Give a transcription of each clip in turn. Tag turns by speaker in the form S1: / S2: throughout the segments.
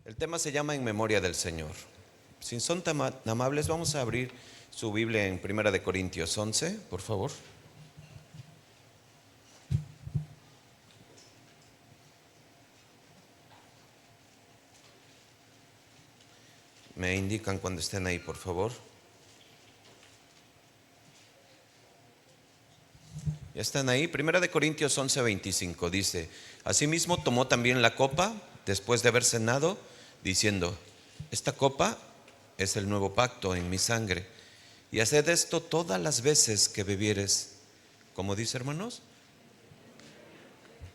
S1: El tema se llama En memoria del Señor. Si son tan amables, vamos a abrir su Biblia en 1 Corintios 11, por favor. Me indican cuando estén ahí, por favor. ¿Ya están ahí? 1 Corintios 11, 25 dice: Asimismo tomó también la copa después de haber cenado, diciendo: Esta copa es el nuevo pacto en mi sangre, y haced esto todas las veces que bebieres. ¿Cómo dice, hermanos?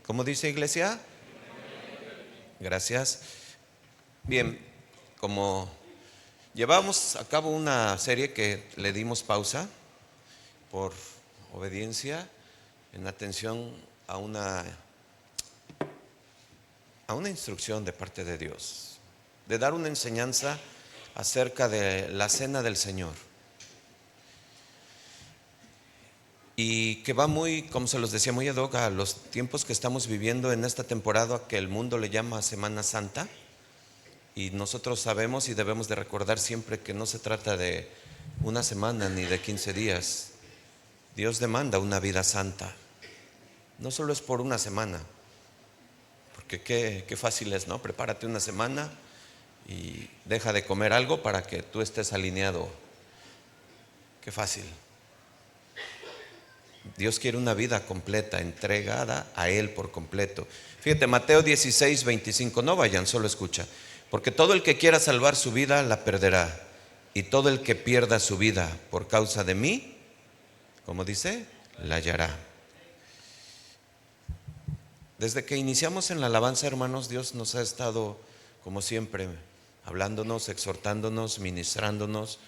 S1: ¿Cómo dice, iglesia? Gracias. Bien, como llevamos a cabo una serie que le dimos pausa por obediencia, en atención a una instrucción de parte de Dios, de dar una enseñanza acerca de la cena del Señor, y que va muy, como se los decía, muy ad hoc a los tiempos que estamos viviendo en esta temporada que el mundo le llama Semana Santa. Y nosotros sabemos y debemos de recordar siempre que no se trata de una semana ni de 15 días. Dios demanda una vida santa. No solo es por una semana, porque qué fácil es, ¿no? Prepárate una semana y deja de comer algo para que tú estés alineado. Qué fácil. Dios quiere una vida completa, entregada a Él por completo. Fíjate, Mateo 16, 25, no vayan, solo escucha. Porque todo el que quiera salvar su vida la perderá, y todo el que pierda su vida por causa de mí, como dice, la hallará. Desde que iniciamos en la alabanza, hermanos, Dios nos ha estado, como siempre, hablándonos, exhortándonos, ministrándonos,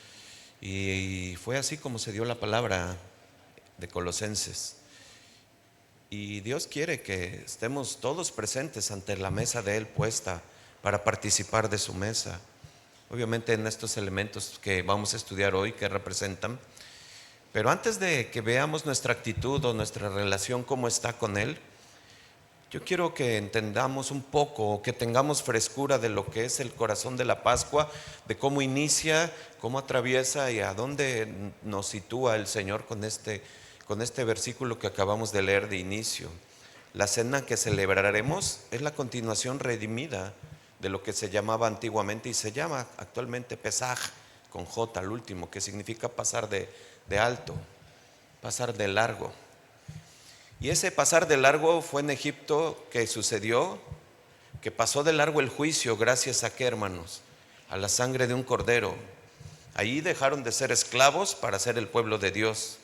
S1: y fue así como se dio la palabra de Colosenses. Y Dios quiere que estemos todos presentes ante la mesa de Él puesta para participar de su mesa. Obviamente en estos elementos que vamos a estudiar hoy, que representan. Pero antes de que veamos nuestra actitud o nuestra relación, cómo está con Él, yo quiero que entendamos un poco, que tengamos frescura de lo que es el corazón de la Pascua, de cómo inicia, cómo atraviesa y a dónde nos sitúa el Señor con este versículo que acabamos de leer de inicio. La cena que celebraremos es la continuación redimida de lo que se llamaba antiguamente y se llama actualmente Pesaj, con J al último, que significa pasar de alto, pasar de largo. Y ese pasar de largo fue en Egipto que sucedió, que pasó de largo el juicio. ¿Gracias a qué, hermanos? A la sangre de un cordero. Ahí dejaron de ser esclavos para ser el pueblo de Dios.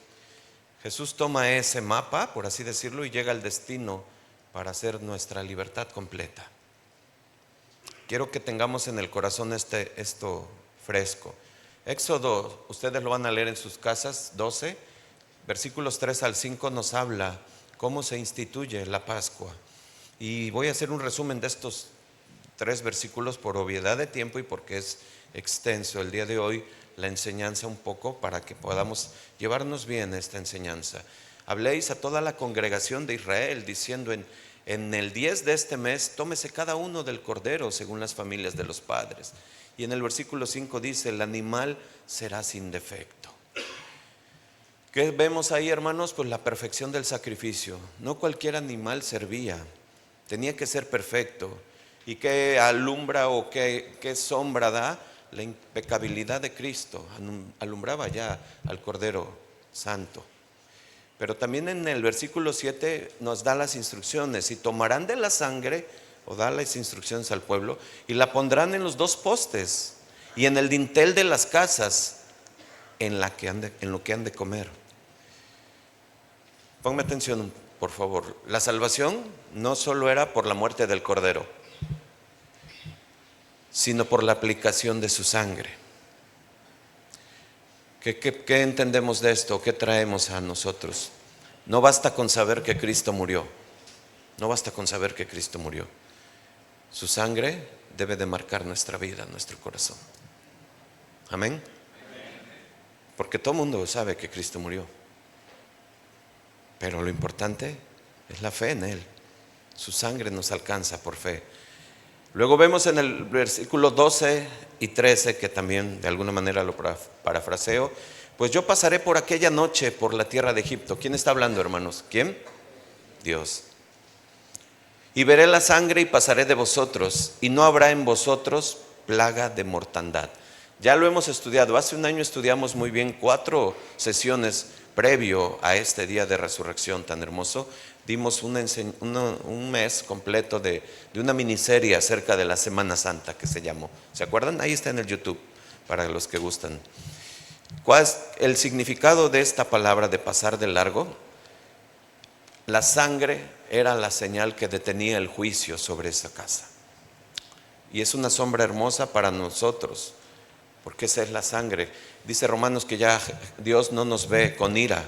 S1: Jesús toma ese mapa, por así decirlo, y llega al destino para hacer nuestra libertad completa. Quiero que tengamos en el corazón esto fresco. Éxodo, ustedes lo van a leer en sus casas, 12, versículos 3 al 5 nos habla cómo se instituye la Pascua. Y voy a hacer un resumen de estos 3 versículos por obviedad de tiempo y porque es extenso el día de hoy la enseñanza un poco, para que podamos llevarnos bien esta enseñanza. Habléis a toda la congregación de Israel diciendo: en el 10 de este mes tómese cada uno del cordero según las familias de los padres. Y en el versículo 5 dice: el animal será sin defecto. ¿Qué vemos ahí, hermanos? Pues la perfección del sacrificio. No cualquier animal servía, tenía que ser perfecto. ¿Y qué alumbra o qué sombra da? La impecabilidad de Cristo. Alumbraba ya al Cordero Santo. Pero también en el versículo 7 nos da las instrucciones: y tomarán de la sangre, o da las instrucciones al pueblo, y la pondrán en los 2 postes y en el dintel de las casas en lo que han de comer. Ponme atención, por favor. La salvación no solo era por la muerte del Cordero, sino por la aplicación de su sangre. ¿Qué entendemos de esto? ¿Qué traemos a nosotros? No basta con saber que Cristo murió. No basta con saber que Cristo murió. Su sangre debe de marcar nuestra vida, nuestro corazón. Amén. Porque todo el mundo sabe que Cristo murió, pero lo importante es la fe en Él. Su sangre nos alcanza por fe. Luego vemos en el versículo 12 y 13, que también de alguna manera lo parafraseo, pues yo pasaré por aquella noche por la tierra de Egipto. ¿Quién está hablando, hermanos? ¿Quién? Dios. Y veré la sangre y pasaré de vosotros, y no habrá en vosotros plaga de mortandad. Ya lo hemos estudiado. Hace un año estudiamos muy bien 4 sesiones previo a este día de resurrección tan hermoso. Dimos un mes completo de una miniserie acerca de la Semana Santa que se llamó. ¿Se acuerdan? Ahí está en el YouTube para los que gustan. ¿Cuál es el significado de esta palabra de pasar de largo? La sangre era la señal que detenía el juicio sobre esa casa. Y es una sombra hermosa para nosotros, porque esa es la sangre. Dice Romanos que ya Dios no nos ve con ira,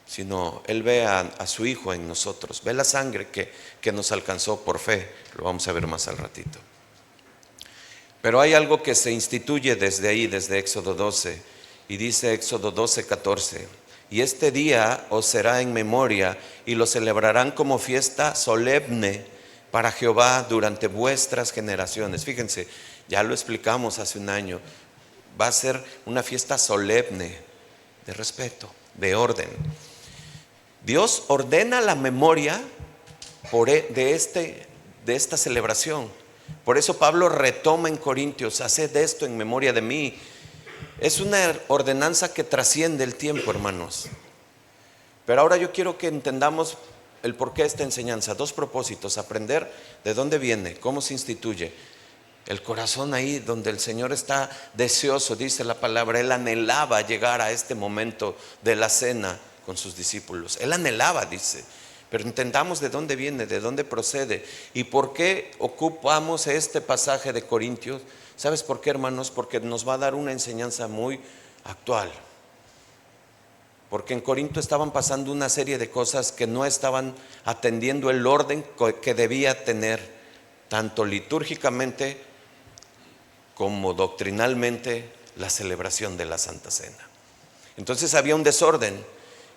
S1: sino Él ve a su Hijo en nosotros. Ve la sangre que nos alcanzó por fe. Lo vamos a ver más al ratito. Pero hay algo que se instituye desde ahí, desde Éxodo 12. Y dice Éxodo 12, 14. Y este día os será en memoria y lo celebrarán como fiesta solemne para Jehová durante vuestras generaciones. Fíjense, ya lo explicamos hace un año. Va a ser una fiesta solemne, de respeto, de orden. Dios ordena la memoria de esta celebración. Por eso Pablo retoma en Corintios: haced esto en memoria de mí. Es una ordenanza que trasciende el tiempo, hermanos. Pero ahora yo quiero que entendamos el porqué de esta enseñanza. 2 propósitos: aprender de dónde viene, cómo se instituye. El corazón ahí donde el Señor está deseoso, dice la palabra. Él anhelaba llegar a este momento de la cena con sus discípulos. Él anhelaba, dice. Pero entendamos de dónde viene, de dónde procede y por qué ocupamos este pasaje de Corintios. ¿Sabes por qué, hermanos? Porque nos va a dar una enseñanza muy actual. Porque en Corinto estaban pasando una serie de cosas que no estaban atendiendo el orden que debía tener, tanto litúrgicamente como doctrinalmente, la celebración de la Santa Cena. Entonces había un desorden.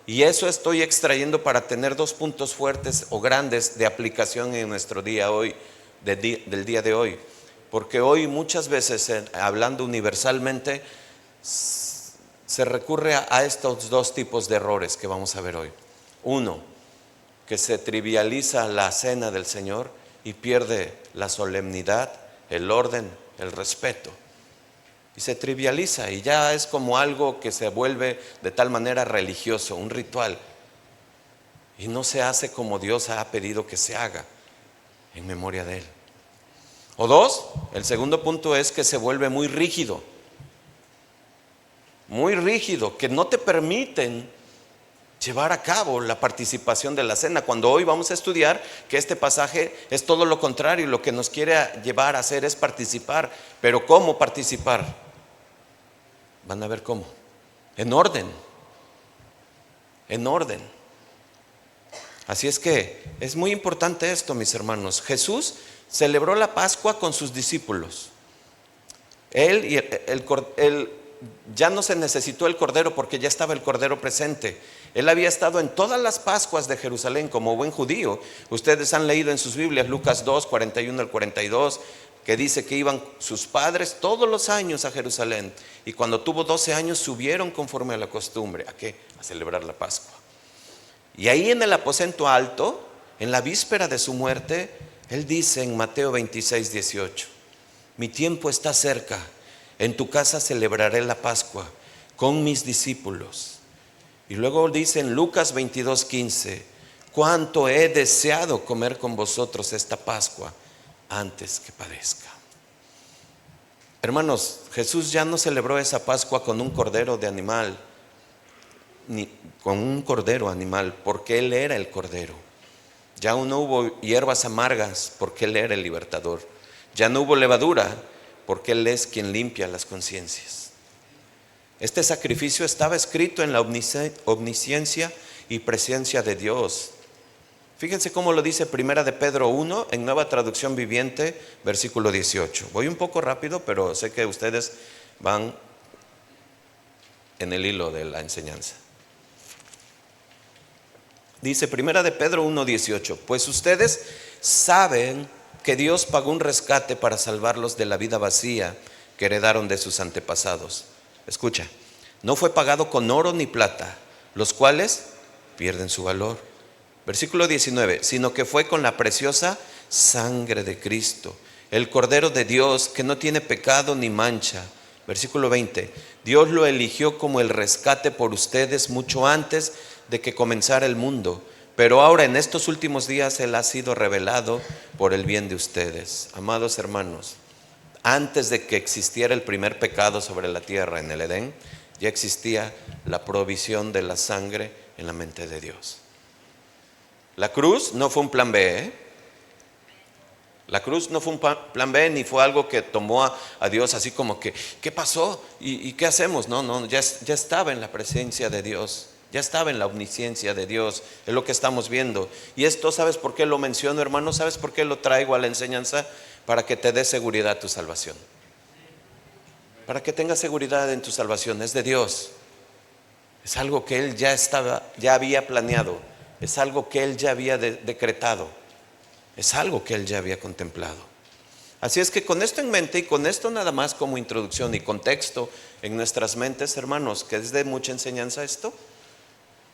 S1: Y eso estoy extrayendo para tener 2 puntos fuertes o grandes de aplicación en nuestro día hoy, del día de hoy. Porque hoy muchas veces, hablando universalmente, se recurre a estos 2 tipos de errores que vamos a ver hoy. Uno, que se trivializa la cena del Señor y pierde la solemnidad, el orden, el respeto. Y se trivializa y ya es como algo que se vuelve de tal manera religioso, un ritual. Y no se hace como Dios ha pedido que se haga, en memoria de Él. O 2, el segundo punto es que se vuelve muy rígido, que no te permiten llevar a cabo la participación de la cena. Cuando hoy vamos a estudiar que este pasaje es todo lo contrario, lo que nos quiere llevar a hacer es participar. Pero ¿cómo participar? Van a ver cómo. En orden. Así es que es muy importante esto, mis hermanos. Jesús celebró la Pascua con sus discípulos. Él ya no se necesitó el cordero porque ya estaba el cordero presente. Él había estado en todas las Pascuas de Jerusalén como buen judío. Ustedes han leído en sus Biblias Lucas 2, 41 al 42, que dice que iban sus padres todos los años a Jerusalén, y cuando tuvo 12 años subieron conforme a la costumbre. ¿A qué? A celebrar la Pascua. Y ahí en el aposento alto, en la víspera de su muerte, Él dice en Mateo 26, 18: mi tiempo está cerca, en tu casa celebraré la Pascua con mis discípulos. Y luego dice en Lucas 22, 15: cuánto he deseado comer con vosotros esta Pascua antes que padezca. Hermanos, Jesús ya no celebró esa Pascua con un cordero de animal, ni con un cordero animal, porque Él era el cordero. Ya no hubo hierbas amargas, porque Él era el libertador. Ya no hubo levadura, porque Él es quien limpia las conciencias. Este sacrificio estaba escrito en la omnisciencia y presencia de Dios. Fíjense cómo lo dice Primera de Pedro 1 en Nueva Traducción Viviente, versículo 18. Voy un poco rápido, pero sé que ustedes van en el hilo de la enseñanza. Dice Primera de Pedro 1, 18: pues ustedes saben que Dios pagó un rescate para salvarlos de la vida vacía que heredaron de sus antepasados. Escucha, no fue pagado con oro ni plata, los cuales pierden su valor. Versículo 19, sino que fue con la preciosa sangre de Cristo, el Cordero de Dios, que no tiene pecado ni mancha. Versículo 20, Dios lo eligió como el rescate por ustedes mucho antes de que comenzara el mundo, pero ahora en estos últimos días Él ha sido revelado por el bien de ustedes. Amados hermanos, antes de que existiera el primer pecado sobre la tierra en el Edén, ya existía la provisión de la sangre en la mente de Dios. La cruz no fue un plan B, ¿eh? La cruz no fue un plan B, ni fue algo que tomó a Dios así como que, ¿qué pasó? ¿Y qué hacemos? No, ya estaba en la presencia de Dios, ya estaba en la omnisciencia de Dios, es lo que estamos viendo. Y esto, ¿sabes por qué lo menciono, hermano? ¿Sabes por qué lo traigo a la enseñanza? Para que te dé seguridad tu salvación. Para que tengas seguridad en tu salvación, es de Dios. Es algo que Él ya había planeado, es algo que Él ya había decretado, es algo que Él ya había contemplado. Así es que con esto en mente y con esto nada más como introducción y contexto en nuestras mentes, hermanos, que es de mucha enseñanza esto,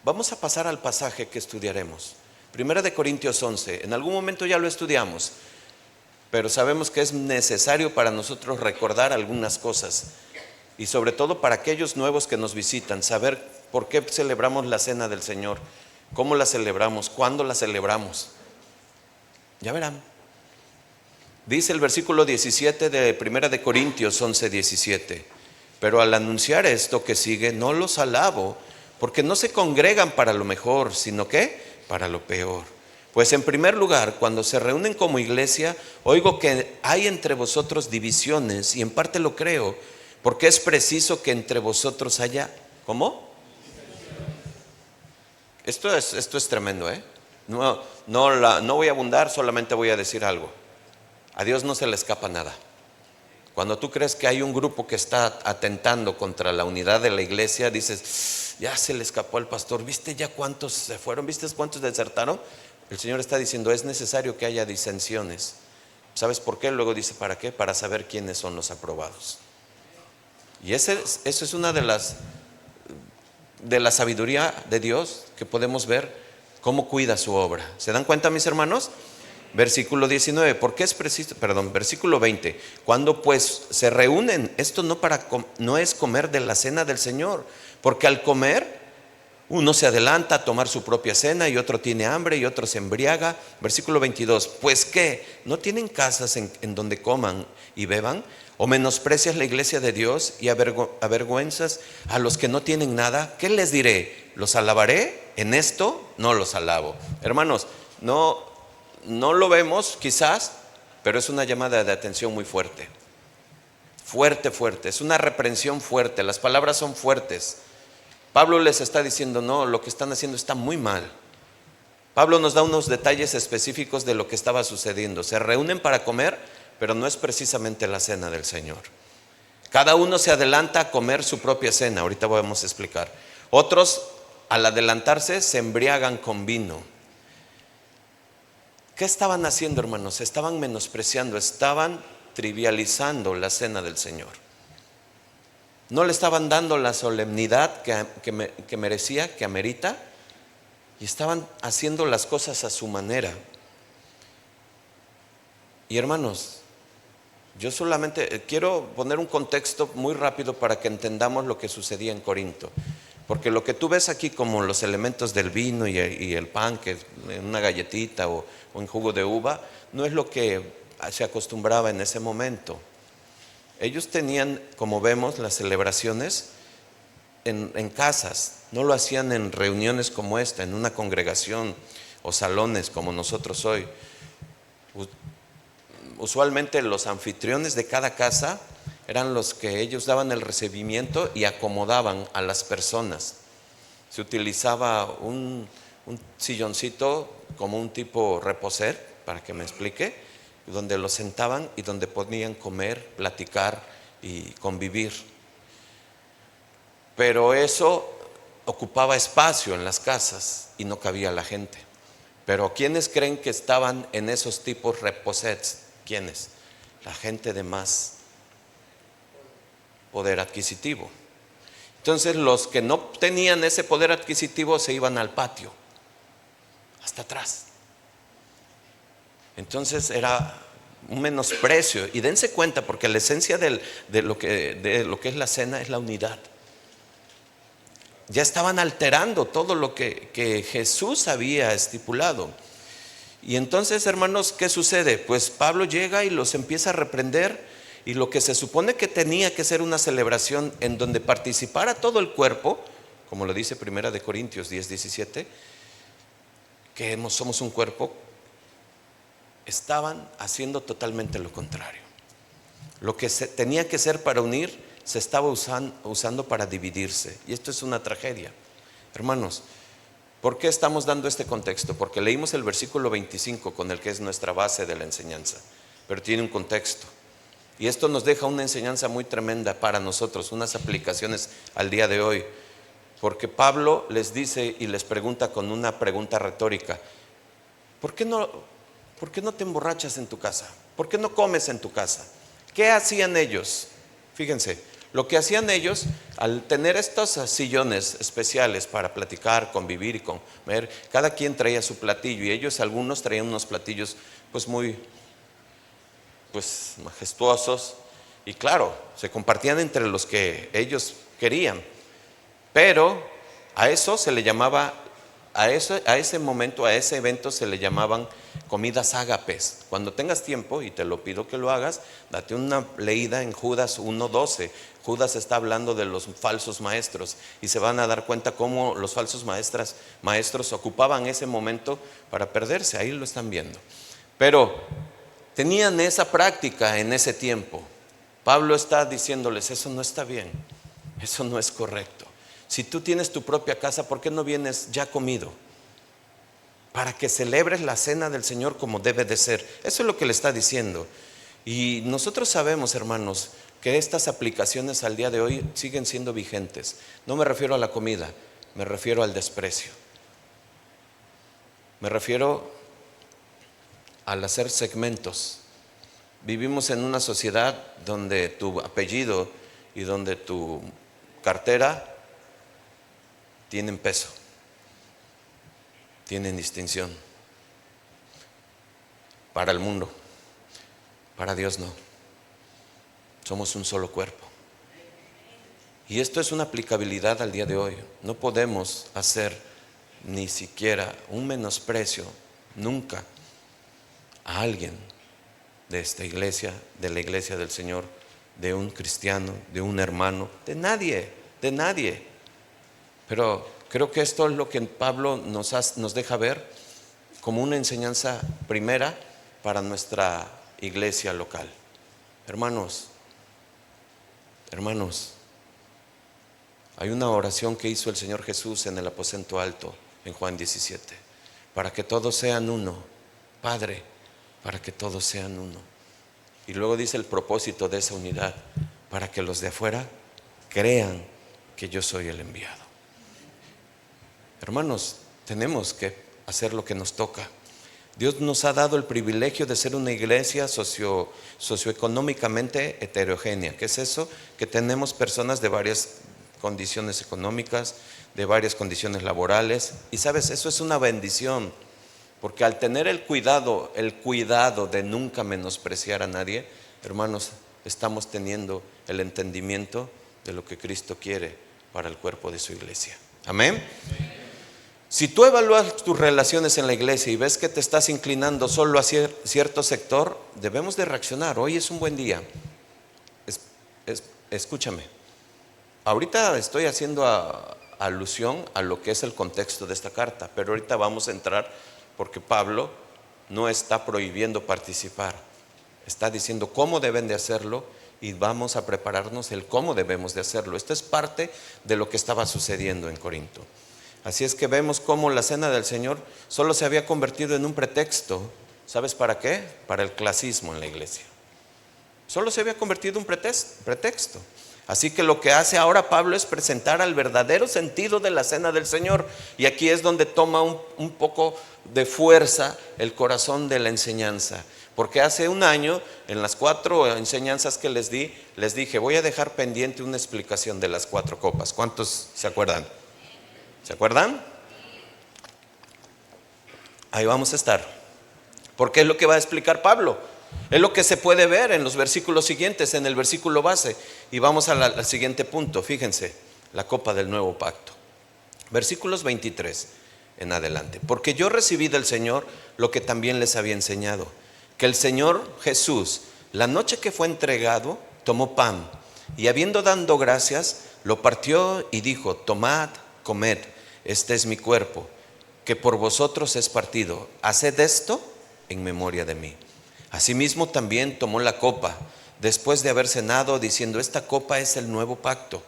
S1: vamos a pasar al pasaje que estudiaremos. 1 Corintios 11, en algún momento ya lo estudiamos, pero sabemos que es necesario para nosotros recordar algunas cosas y sobre todo para aquellos nuevos que nos visitan, saber por qué celebramos la cena del Señor, cómo la celebramos, cuándo la celebramos. Ya verán. Dice el versículo 17 de 1 Corintios 11, 17, pero al anunciar esto que sigue, no los alabo, porque no se congregan para lo mejor, sino que para lo peor. Pues en primer lugar, cuando se reúnen como iglesia, oigo que hay entre vosotros divisiones, y en parte lo creo, porque es preciso que entre vosotros haya, ¿cómo? Esto es tremendo, ¿eh? No voy a abundar, solamente voy a decir algo. A Dios no se le escapa nada. Cuando tú crees que hay un grupo que está atentando contra la unidad de la iglesia, dices, ya se le escapó al pastor, ¿viste ya cuántos se fueron? ¿Viste cuántos desertaron? El Señor está diciendo, es necesario que haya disensiones. ¿Sabes por qué? Luego dice, ¿para qué? Para saber quiénes son los aprobados. Y eso es una de la sabiduría de Dios que podemos ver cómo cuida su obra. ¿Se dan cuenta, mis hermanos? Versículo 19, porque es preciso, versículo 20, cuando pues se reúnen, esto no es comer de la cena del Señor, porque al comer uno se adelanta a tomar su propia cena y otro tiene hambre y otro se embriaga. Versículo 22, pues ¿qué? ¿No tienen casas en donde coman y beban? ¿O menosprecias la iglesia de Dios y avergüenzas a los que no tienen nada? ¿Qué les diré? ¿Los alabaré? En esto no los alabo. Hermanos, no lo vemos quizás, pero es una llamada de atención muy fuerte. Fuerte, es una reprensión fuerte, las palabras son fuertes. Pablo les está diciendo, no, lo que están haciendo está muy mal. Pablo nos da unos detalles específicos de lo que estaba sucediendo. Se reúnen para comer, pero no es precisamente la cena del Señor. Cada uno se adelanta a comer su propia cena, ahorita vamos a explicar. Otros, al adelantarse, se embriagan con vino. ¿Qué estaban haciendo, hermanos? Estaban menospreciando, estaban trivializando la cena del Señor. No le estaban dando la solemnidad que merecía, que amerita, y estaban haciendo las cosas a su manera. Y hermanos, yo solamente quiero poner un contexto muy rápido para que entendamos lo que sucedía en Corinto. Porque lo que tú ves aquí como los elementos del vino y el pan, que es una galletita o en jugo de uva, no es lo que se acostumbraba en ese momento. Ellos tenían, como vemos, las celebraciones en casas, no lo hacían en reuniones como esta, en una congregación o salones como nosotros hoy. Usualmente los anfitriones de cada casa eran los que ellos daban el recibimiento y acomodaban a las personas. Se utilizaba un silloncito como un tipo reposer, para que me explique, donde los sentaban y donde podían comer, platicar y convivir. Pero eso ocupaba espacio en las casas y no cabía la gente. Pero ¿quiénes creen que estaban en esos tipos reposets? ¿Quiénes? La gente de más poder adquisitivo. Entonces los que no tenían ese poder adquisitivo se iban al patio, hasta atrás. Entonces era un menosprecio. Y dense cuenta, porque la esencia de lo que es la cena es la unidad. Ya estaban alterando todo lo que Jesús había estipulado. Y entonces, hermanos, ¿qué sucede? Pues Pablo llega y los empieza a reprender, y lo que se supone que tenía que ser una celebración en donde participara todo el cuerpo, como lo dice 1 Corintios 10:17, que somos un cuerpo, estaban haciendo totalmente lo contrario. Lo que tenía que ser para unir se estaba usando para dividirse, y esto es una tragedia. Hermanos, ¿por qué estamos dando este contexto? Porque leímos el versículo 25 con el que es nuestra base de la enseñanza, pero tiene un contexto, y esto nos deja una enseñanza muy tremenda para nosotros, unas aplicaciones al día de hoy. Porque Pablo les dice y les pregunta con una pregunta retórica: ¿por qué no te emborrachas en tu casa? ¿Por qué no comes en tu casa? ¿Qué hacían ellos? Fíjense, lo que hacían ellos, al tener estos sillones especiales para platicar, convivir y comer, cada quien traía su platillo, y ellos, algunos traían unos platillos pues muy majestuosos, y claro, se compartían entre los que ellos querían. Pero a eso se le llamaba, a ese momento, a ese evento se le llamaban comidas ágapes. Cuando tengas tiempo, y te lo pido que lo hagas, date una leída en Judas 1:12. Judas está hablando de los falsos maestros, y se van a dar cuenta cómo los falsos maestros ocupaban ese momento para perderse. Ahí lo están viendo. Pero tenían esa práctica en ese tiempo. Pablo está diciéndoles: eso no está bien, eso no es correcto. Si tú tienes tu propia casa, ¿por qué no vienes ya comido? Para que celebres la cena del Señor como debe de ser. Eso es lo que le está diciendo. Y nosotros sabemos, hermanos, que estas aplicaciones al día de hoy siguen siendo vigentes. No me refiero a la comida, me refiero al desprecio. Me refiero al hacer segmentos. Vivimos en una sociedad donde tu apellido y donde tu cartera tienen peso, tienen distinción. Para el mundo, para Dios no. Somos un solo cuerpo. Y esto es una aplicabilidad al día de hoy. No podemos hacer ni siquiera un menosprecio, nunca, a alguien de esta iglesia, de la iglesia del Señor, de un cristiano, de un hermano, de nadie. Pero creo que esto es lo que Pablo nos deja ver como una enseñanza primera para nuestra iglesia local. Hermanos, hay una oración que hizo el Señor Jesús en el aposento alto en Juan 17: para que todos sean uno, Padre, para que todos sean uno. Y luego dice el propósito de esa unidad: para que los de afuera crean que yo soy el enviado. Hermanos, tenemos que hacer lo que nos toca. Dios nos ha dado el privilegio de ser una iglesia socioeconómicamente heterogénea. ¿Qué es eso? Que tenemos personas de varias condiciones económicas, de varias condiciones laborales. Y sabes, eso es una bendición, porque al tener el cuidado de nunca menospreciar a nadie, hermanos, estamos teniendo el entendimiento de lo que Cristo quiere para el cuerpo de su iglesia. Amén. Si tú evalúas tus relaciones en la iglesia y ves que te estás inclinando solo a cierto sector, debemos de reaccionar. Hoy es un buen día. Escúchame. Ahorita estoy haciendo alusión a lo que es el contexto de esta carta, pero ahorita vamos a entrar, porque Pablo no está prohibiendo participar. Está diciendo cómo deben de hacerlo, y vamos a prepararnos el cómo debemos de hacerlo. Esto es parte de lo que estaba sucediendo en Corinto. Así es que vemos cómo la cena del Señor solo se había convertido en un pretexto. ¿Sabes para qué? Para el clasismo en la iglesia. Solo se había convertido en un pretexto. Así que lo que hace ahora Pablo es presentar al verdadero sentido de la cena del Señor. Y aquí es donde toma un poco de fuerza el corazón de la enseñanza. Porque hace un año, en las 4 enseñanzas que les di, les dije, voy a dejar pendiente una explicación de las 4 copas. ¿Cuántos se acuerdan? ¿Se acuerdan? Ahí vamos a estar. Porque es lo que va a explicar Pablo. Es lo que se puede ver en los versículos siguientes, en el versículo base. Y vamos al siguiente punto, fíjense, la copa del nuevo pacto. Versículos 23 en adelante. Porque yo recibí del Señor lo que también les había enseñado, que el Señor Jesús, la noche que fue entregado, tomó pan, y habiendo dado gracias, lo partió y dijo, tomad, comed, este es mi cuerpo, que por vosotros es partido. Haced esto en memoria de mí. Asimismo también tomó la copa, después de haber cenado, diciendo, esta copa es el nuevo pacto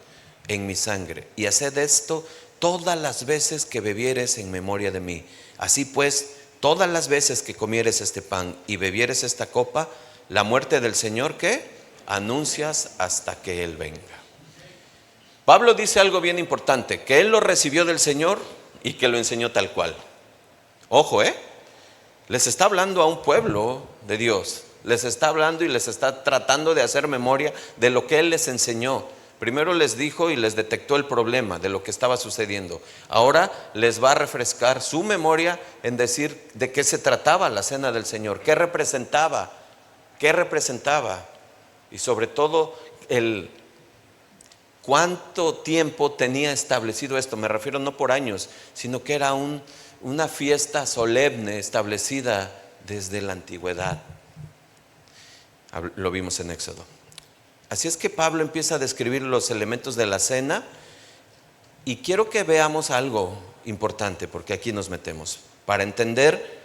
S1: en mi sangre, y haced esto todas las veces que bebieres en memoria de mí. Así pues, todas las veces que comieres este pan y bebieres esta copa, la muerte del Señor, ¿qué? Anuncias hasta que Él venga. Pablo dice algo bien importante, que él lo recibió del Señor y que lo enseñó tal cual. Ojo, les está hablando a un pueblo de Dios, les está hablando y les está tratando de hacer memoria de lo que Él les enseñó. Primero les dijo y les detectó el problema de lo que estaba sucediendo. Ahora les va a refrescar su memoria en decir de qué se trataba la cena del Señor, qué representaba, y sobre todo cuánto tiempo tenía establecido esto. Me refiero no por años, sino que era una fiesta solemne establecida desde la antigüedad. Lo vimos en Éxodo. Así es que Pablo empieza a describir los elementos de la cena, y quiero que veamos algo importante, porque aquí nos metemos, para entender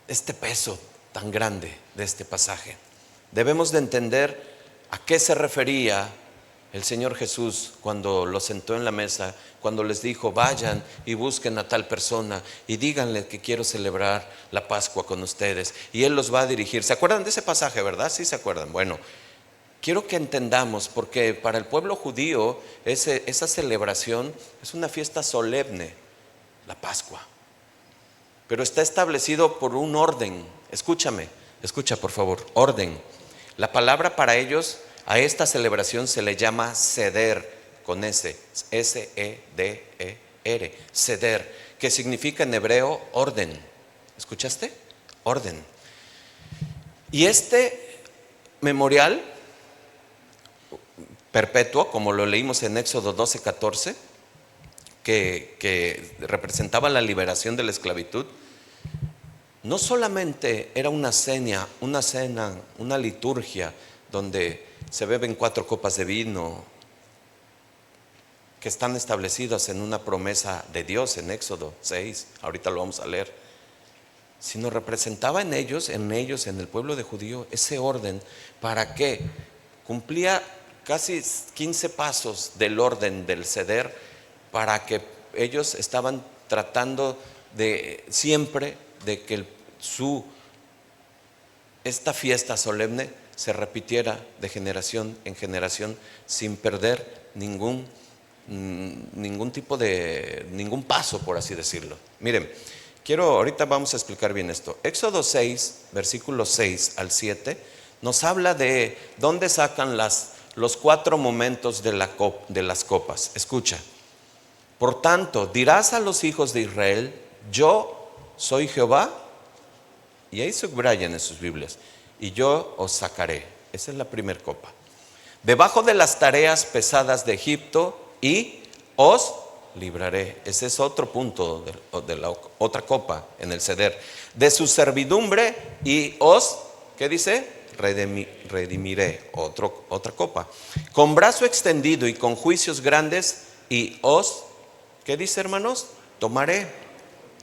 S1: este peso tan grande de este pasaje. Debemos de entender a qué se refería el Señor Jesús cuando lo sentó en la mesa, cuando les dijo, vayan y busquen a tal persona y díganle que quiero celebrar la Pascua con ustedes, y Él los va a dirigir. ¿Se acuerdan de ese pasaje, verdad? Sí, se acuerdan. Bueno, quiero que entendamos, porque para el pueblo judío esa celebración es una fiesta solemne, la Pascua, pero está establecido por un orden. Escucha por favor, orden. La palabra para ellos a esta celebración se le llama seder, con S, S-E-D-E-R, seder, que significa en hebreo orden. ¿Escuchaste? Orden. Y este memorial perpetuo, como lo leímos en Éxodo 12:14, que representaba la liberación de la esclavitud, no solamente era una cena, una liturgia donde se beben 4 copas de vino que están establecidas en una promesa de Dios en Éxodo 6, ahorita lo vamos a leer, sino representaba en ellos, en el pueblo de judío, ese orden para que cumplía casi 15 pasos del orden del ceder, para que ellos estaban tratando de siempre de que esta fiesta solemne se repitiera de generación en generación sin perder ningún paso, por así decirlo. Miren, ahorita vamos a explicar bien esto. Éxodo 6, versículos 6 al 7, nos habla de dónde sacan los 4 momentos de las copas. Escucha. Por tanto, dirás a los hijos de Israel, yo soy Jehová, y ahí subrayan en sus Biblias, y yo os sacaré. Esa es la primera copa. Debajo de las tareas pesadas de Egipto, y os libraré. Ese es otro punto de la otra copa en el ceder. De su servidumbre, y os, ¿qué dice? Redimiré. Otra copa. Con brazo extendido y con juicios grandes, y os, ¿qué dice, hermanos? Tomaré.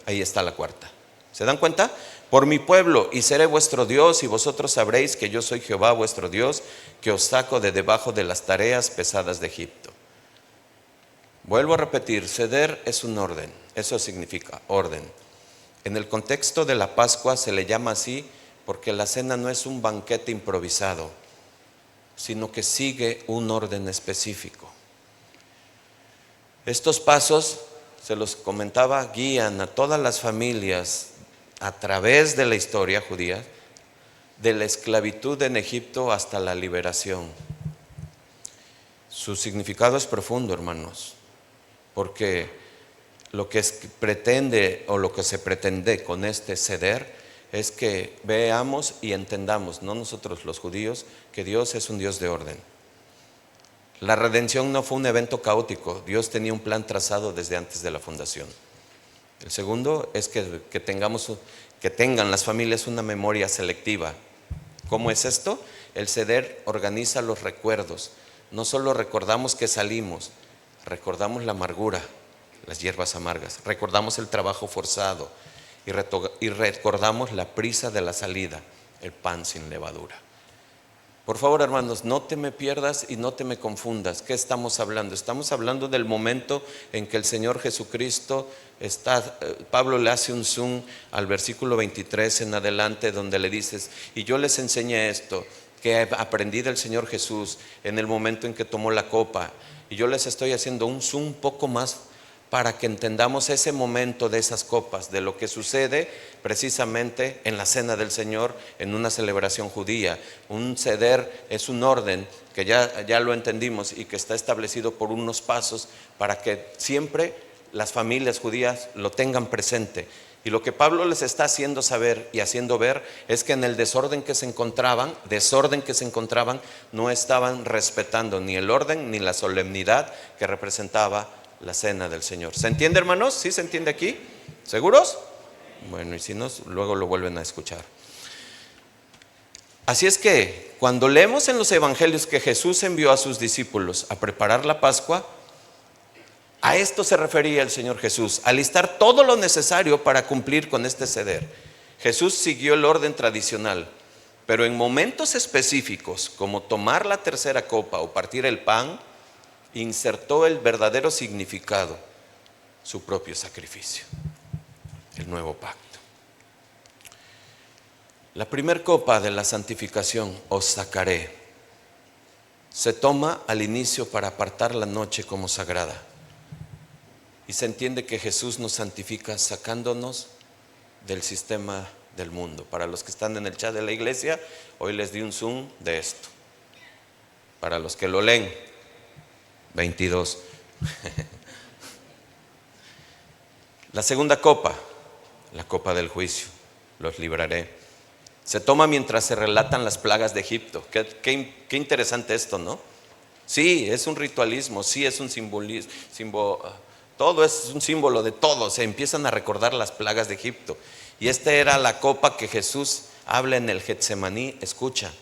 S1: Ahí está la cuarta. ¿Se dan cuenta? Por mi pueblo, y seré vuestro Dios, y vosotros sabréis que yo soy Jehová vuestro Dios, que os saco de debajo de las tareas pesadas de Egipto. Vuelvo a repetir, ceder es un orden, eso significa orden. En el contexto de la Pascua se le llama así porque la cena no es un banquete improvisado, sino que sigue un orden específico. Estos pasos, se los comentaba, guían a todas las familias a través de la historia judía, de la esclavitud en Egipto hasta la liberación. Su significado es profundo, hermanos, porque lo que pretende o lo que se pretende con este ceder es que veamos y entendamos, no nosotros los judíos, que Dios es un Dios de orden. La redención no fue un evento caótico, Dios tenía un plan trazado desde antes de la fundación. El segundo es que tengan las familias una memoria selectiva. ¿Cómo es esto? El ceder organiza los recuerdos. No solo recordamos que salimos, recordamos la amargura, las hierbas amargas, recordamos el trabajo forzado y recordamos la prisa de la salida, el pan sin levadura. Por favor, hermanos, no te me pierdas y no te me confundas. ¿Qué estamos hablando? Estamos hablando del momento en que el Señor Jesucristo Pablo le hace un zoom al versículo 23 en adelante, donde le dices: y yo les enseñé esto que aprendí del Señor Jesús en el momento en que tomó la copa. Y yo les estoy haciendo un zoom un poco más para que entendamos ese momento de esas copas, de lo que sucede precisamente en la cena del Señor, en una celebración judía. Un ceder es un orden que ya lo entendimos y que está establecido por unos pasos para que siempre las familias judías lo tengan presente. Y lo que Pablo les está haciendo saber y haciendo ver es que en el desorden que se encontraban, no estaban respetando ni el orden ni la solemnidad que representaba la cena del Señor. ¿Se entiende, hermanos? ¿Sí se entiende aquí? ¿Seguros? Bueno, y si no, luego lo vuelven a escuchar. Así es que cuando leemos en los evangelios que Jesús envió a sus discípulos a preparar la Pascua, a esto se refería el Señor Jesús, a listar todo lo necesario para cumplir con este ceder. Jesús siguió el orden tradicional, pero en momentos específicos, como tomar la tercera copa o partir el pan, insertó el verdadero significado, su propio sacrificio, el nuevo pacto. La primera copa de la santificación, os sacaré, se toma al inicio para apartar la noche como sagrada. Y se entiende que Jesús nos santifica sacándonos del sistema del mundo. Para los que están en el chat de la iglesia, hoy les di un zoom de esto. Para los que lo leen, 22. La segunda copa, la copa del juicio, los libraré. Se toma mientras se relatan las plagas de Egipto. Qué interesante esto, ¿no? Sí, es un ritualismo, sí es un simbolismo, todo es un símbolo de todo. Se empiezan a recordar las plagas de Egipto. Y esta era la copa que Jesús habla en el Getsemaní. Escucha,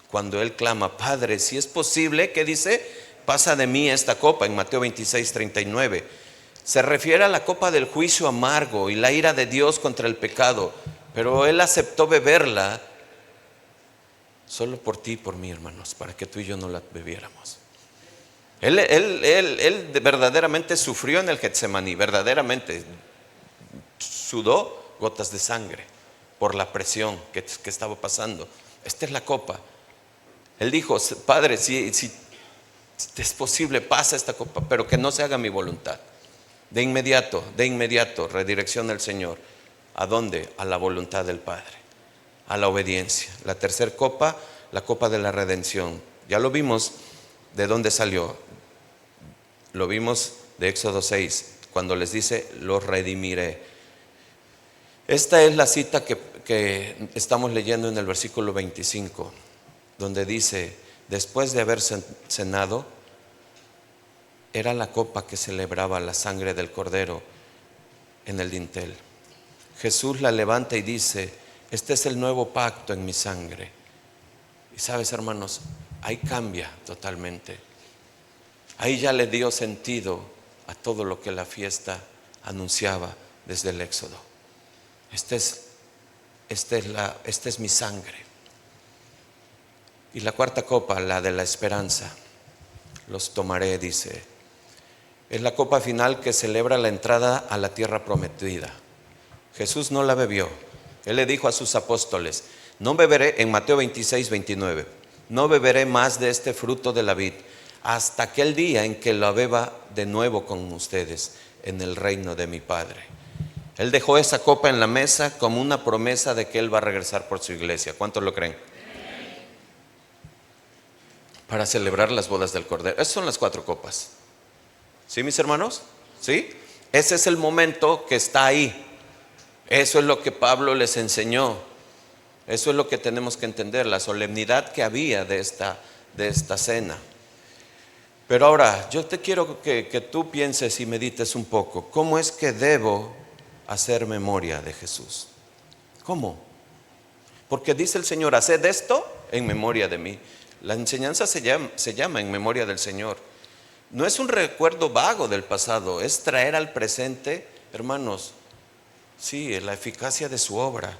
S1: cuando él clama: Padre, si es posible, ¿qué dice? Pasa de mí esta copa, en Mateo 26, 39. Se refiere a la copa del juicio amargo y la ira de Dios contra el pecado. Pero él aceptó beberla solo por ti y por mí, hermanos, para que tú y yo no la bebiéramos. Él verdaderamente sufrió en el Getsemaní, verdaderamente sudó gotas de sangre por la presión que estaba pasando. Esta es la copa. Él dijo: Padre, si es posible, pasa esta copa, pero que no se haga mi voluntad. De inmediato, redirección al Señor. ¿A dónde? A la voluntad del Padre, a la obediencia. La tercera copa, la copa de la redención. Ya lo vimos de dónde salió. Lo vimos de Éxodo 6, cuando les dice: los redimiré. Esta es la cita que estamos leyendo en el versículo 25, donde dice: después de haber cenado, era la copa que celebraba la sangre del Cordero en el dintel. Jesús la levanta y dice: este es el nuevo pacto en mi sangre. Y sabes, hermanos, ahí cambia totalmente. Ahí ya le dio sentido a todo lo que la fiesta anunciaba desde el Éxodo. Esta es mi sangre. Y la cuarta copa, la de la esperanza, los tomaré, dice. Es la copa final que celebra la entrada a la tierra prometida. Jesús no la bebió. Él le dijo a sus apóstoles: no beberé, en Mateo 26, 29, no beberé más de este fruto de la vid hasta aquel día en que lo beba de nuevo con ustedes en el reino de mi Padre. Él dejó esa copa en la mesa como una promesa de que Él va a regresar por su iglesia. ¿Cuántos lo creen? Para celebrar las bodas del Cordero. Esas son las 4 copas. ¿Sí, mis hermanos? ¿Sí? Ese es el momento que está ahí. Eso es lo que Pablo les enseñó. Eso es lo que tenemos que entender, la solemnidad que había de esta cena. Pero ahora, yo te quiero que tú pienses y medites un poco. ¿Cómo es que debo hacer memoria de Jesús? ¿Cómo? Porque dice el Señor, haced esto en memoria de mí. La enseñanza se llama en memoria del Señor. No es un recuerdo vago del pasado, es traer al presente, hermanos, sí, la eficacia de su obra.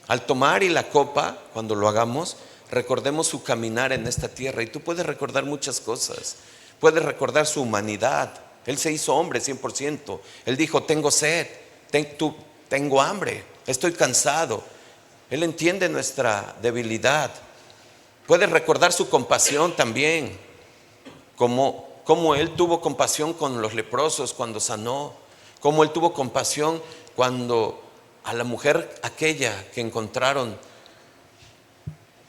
S1: Al tomar y la copa, cuando lo hagamos, recordemos su caminar en esta tierra. Y tú puedes recordar muchas cosas. Puedes recordar su humanidad. Él se hizo hombre 100%. Él dijo, tengo sed, tengo hambre, estoy cansado. Él entiende nuestra debilidad. Puedes recordar su compasión también, como Él tuvo compasión con los leprosos cuando sanó, como Él tuvo compasión cuando a la mujer aquella que encontraron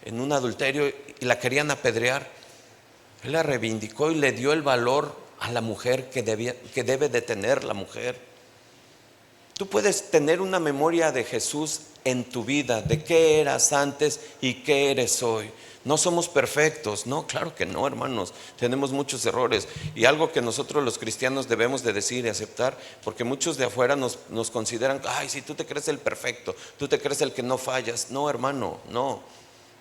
S1: en un adulterio y la querían apedrear, Él la reivindicó y le dio el valor a la mujer que debe de tener la mujer. Tú puedes tener una memoria de Jesús en tu vida, de qué eras antes y qué eres hoy. No somos perfectos, no, claro que no, hermanos, tenemos muchos errores. Y algo que nosotros los cristianos debemos de decir y aceptar, porque muchos de afuera nos consideran, ay, si tú te crees el perfecto, tú te crees el que no fallas. No, hermano, no.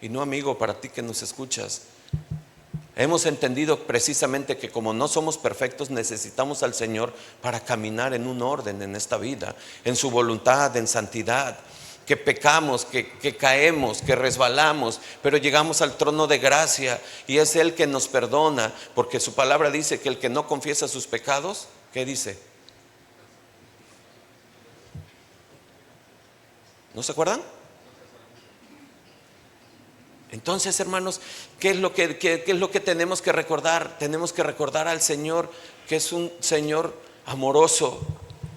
S1: Y no, amigo, para ti que nos escuchas. Hemos entendido precisamente que como no somos perfectos, necesitamos al Señor para caminar en un orden en esta vida, en su voluntad, en santidad. Que pecamos, que caemos, que resbalamos, pero llegamos al trono de gracia y es Él que nos perdona, porque su palabra dice que el que no confiesa sus pecados, ¿qué dice? ¿No se acuerdan? Entonces, hermanos, ¿qué es lo que tenemos que recordar? Tenemos que recordar al Señor, que es un Señor amoroso,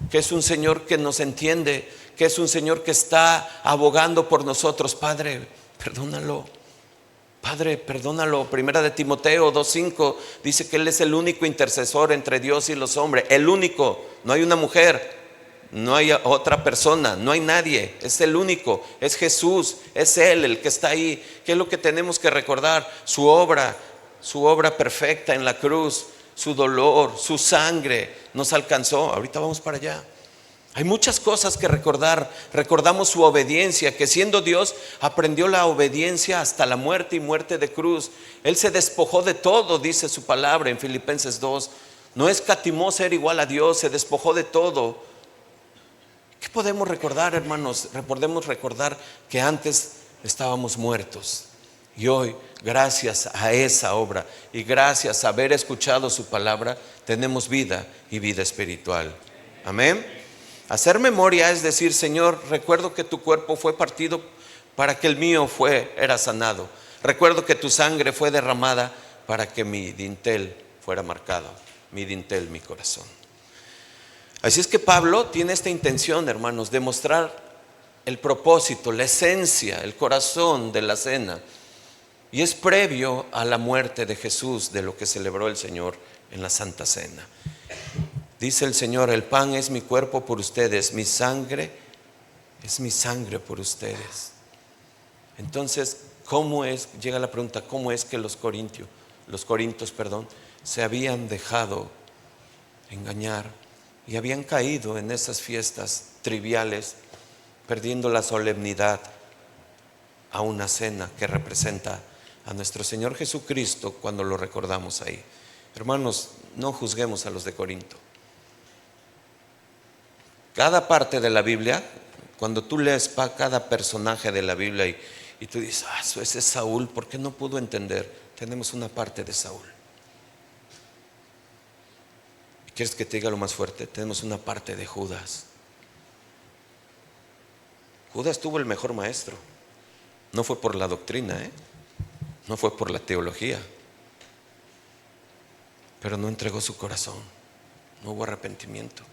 S1: que es un Señor que nos entiende, que es un Señor que está abogando por nosotros. Padre, perdónalo. Padre, perdónalo. Primera de Timoteo 2:5 dice que Él es el único intercesor entre Dios y los hombres. El único, no hay una mujer, no hay otra persona, no hay nadie. Es el único, es Jesús, es Él el que está ahí. ¿Qué es lo que tenemos que recordar? Su obra perfecta en la cruz, su dolor, su sangre nos alcanzó. Ahorita vamos para allá. Hay muchas cosas que recordar. Recordamos su obediencia, que siendo Dios aprendió la obediencia hasta la muerte y muerte de cruz. Él se despojó de todo, dice su palabra en Filipenses 2. No escatimó ser igual a Dios, se despojó de todo. ¿Qué podemos recordar, hermanos? Podemos recordar que antes estábamos muertos y hoy, gracias a esa obra y gracias a haber escuchado su palabra, tenemos vida y vida espiritual. Amén. Hacer memoria es decir, Señor, recuerdo que tu cuerpo fue partido para que el mío era sanado. Recuerdo que tu sangre fue derramada para que mi dintel fuera marcado, mi dintel, mi corazón. Así es que Pablo tiene esta intención, hermanos, de mostrar el propósito, la esencia, el corazón de la cena. Y es previo a la muerte de Jesús, de lo que celebró el Señor en la Santa Cena. Dice el Señor, el pan es mi cuerpo por ustedes, mi sangre es mi sangre por ustedes. Entonces, llega la pregunta, ¿cómo es que los corintios, se habían dejado engañar y habían caído en esas fiestas triviales, perdiendo la solemnidad a una cena que representa a nuestro Señor Jesucristo cuando lo recordamos ahí? Hermanos, no juzguemos a los de Corinto. Cada parte de la Biblia, cuando tú lees cada personaje de la Biblia y tú dices, ese es Saúl, ¿por qué no pudo entender? Tenemos una parte de Saúl. ¿Quieres que te diga lo más fuerte? Tenemos una parte de Judas. Judas tuvo el mejor maestro. No fue por la doctrina, no fue por la teología, pero no entregó su corazón, no hubo arrepentimiento.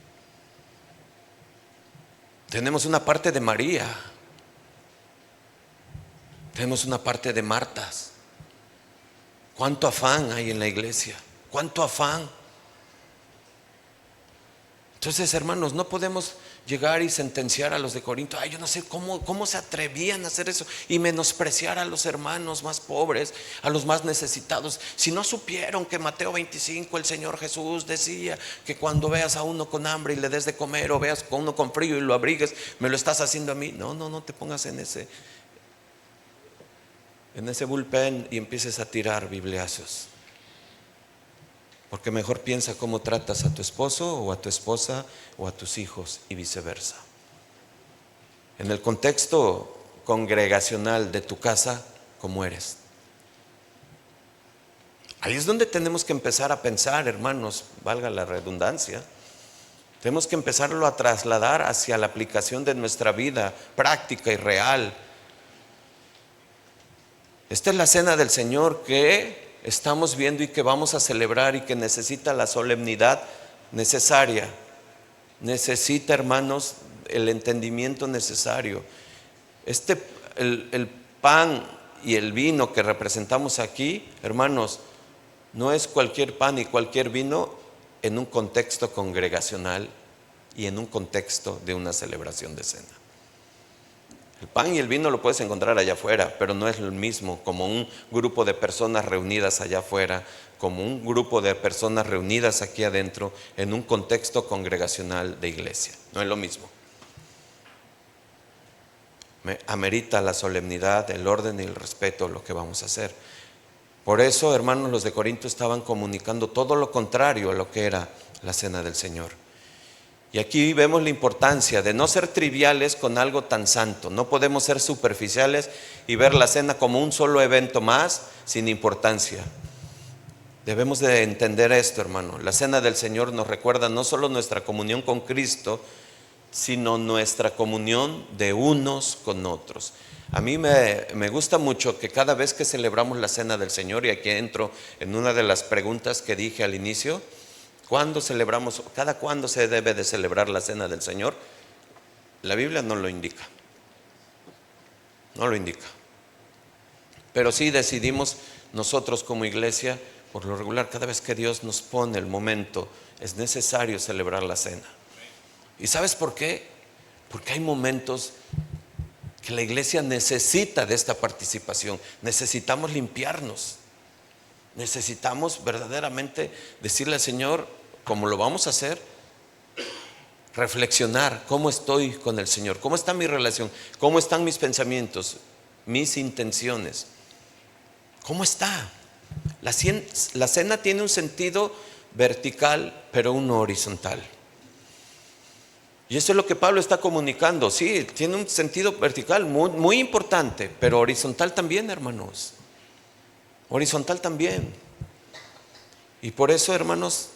S1: Tenemos una parte de María, tenemos una parte de Martas. ¿Cuánto afán hay en la iglesia? ¿Cuánto afán? Entonces, hermanos, no podemos llegar y sentenciar a los de Corinto. Ay, yo no sé cómo se atrevían a hacer eso y menospreciar a los hermanos más pobres, a los más necesitados. Si no supieron que Mateo 25 el Señor Jesús decía que cuando veas a uno con hambre y le des de comer, o veas a uno con frío y lo abrigues, me lo estás haciendo a mí. No te pongas en ese bullpen y empieces a tirar bibliazos. Porque mejor piensa cómo tratas a tu esposo o a tu esposa o a tus hijos y viceversa. En el contexto congregacional de tu casa, ¿cómo eres? Ahí es donde tenemos que empezar a pensar, hermanos, valga la redundancia. Tenemos que empezarlo a trasladar hacia la aplicación de nuestra vida práctica y real. Esta es la cena del Señor que estamos viendo y que vamos a celebrar y que necesita la solemnidad necesaria. Necesita, hermanos, el entendimiento necesario. El pan y el vino que representamos aquí, hermanos, no es cualquier pan y cualquier vino en un contexto congregacional y en un contexto de una celebración de cena. El pan y el vino lo puedes encontrar allá afuera, pero no es lo mismo como un grupo de personas reunidas allá afuera, como un grupo de personas reunidas aquí adentro en un contexto congregacional de iglesia. No es lo mismo. Amerita la solemnidad, el orden y el respeto lo que vamos a hacer. Por eso, hermanos, los de Corinto estaban comunicando todo lo contrario a lo que era la cena del Señor. Y aquí vemos la importancia de no ser triviales con algo tan santo. No podemos ser superficiales y ver la cena como un solo evento más sin importancia. Debemos de entender esto, hermano. La cena del Señor nos recuerda no solo nuestra comunión con Cristo, sino nuestra comunión de unos con otros. A mí me gusta mucho que cada vez que celebramos la cena del Señor, y aquí entro en una de las preguntas que dije al inicio, ¿cuándo celebramos? ¿Cada cuándo se debe de celebrar la cena del Señor? La Biblia no lo indica. No lo indica. Pero sí decidimos nosotros como iglesia, por lo regular, cada vez que Dios nos pone el momento, es necesario celebrar la cena. ¿Y sabes por qué? Porque hay momentos que la iglesia necesita de esta participación. Necesitamos limpiarnos. Necesitamos verdaderamente decirle al Señor, como lo vamos a hacer, reflexionar cómo estoy con el Señor, cómo está mi relación, cómo están mis pensamientos, mis intenciones, cómo está. La cena tiene un sentido vertical, pero uno horizontal. Y eso es lo que Pablo está comunicando. Sí, tiene un sentido vertical muy importante, pero horizontal también, hermanos. Horizontal también. Y por eso, hermanos,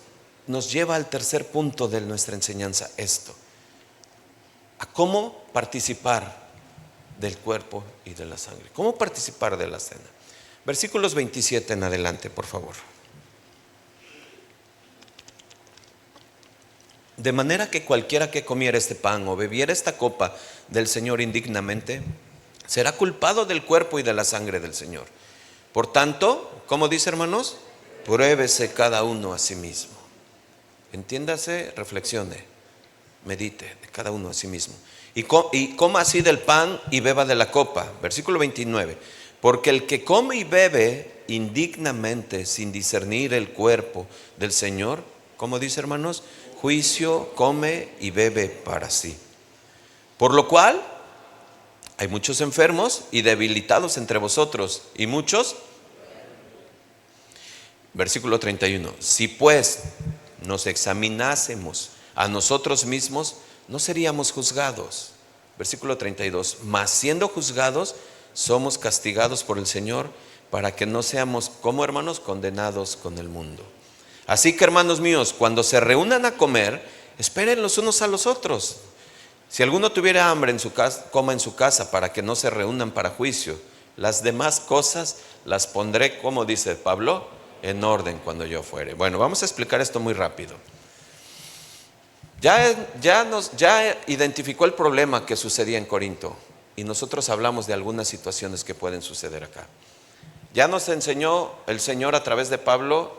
S1: nos lleva al tercer punto de nuestra enseñanza esto: a cómo participar del cuerpo y de la sangre. ¿Cómo participar de la cena? Versículos 27 en adelante, por favor. De manera que cualquiera que comiera este pan o bebiera esta copa del Señor indignamente, será culpado del cuerpo y de la sangre del Señor. Por tanto, ¿cómo dice, hermanos? Pruébese cada uno a sí mismo. Entiéndase, reflexione, medite de cada uno a sí mismo. Y coma así del pan y beba de la copa. Versículo 29. Porque el que come y bebe indignamente sin discernir el cuerpo del Señor, ¿cómo dice, hermanos? Juicio come y bebe para sí. Por lo cual hay muchos enfermos y debilitados entre vosotros, y muchos. Versículo 31. Si pues nos examinásemos a nosotros mismos, no seríamos juzgados. Versículo 32. Mas siendo juzgados, somos castigados por el Señor, para que no seamos, como hermanos, condenados con el mundo. Así que, hermanos míos, cuando se reúnan a comer, esperen los unos a los otros. Si alguno tuviera hambre en su casa, coma en su casa, para que no se reúnan para juicio. Las demás cosas las pondré, como dice Pablo, en orden cuando yo fuere. Bueno, vamos a explicar esto muy rápido. Ya identificó el problema que sucedía en Corinto y nosotros hablamos de algunas situaciones que pueden suceder acá. Ya nos enseñó el Señor a través de Pablo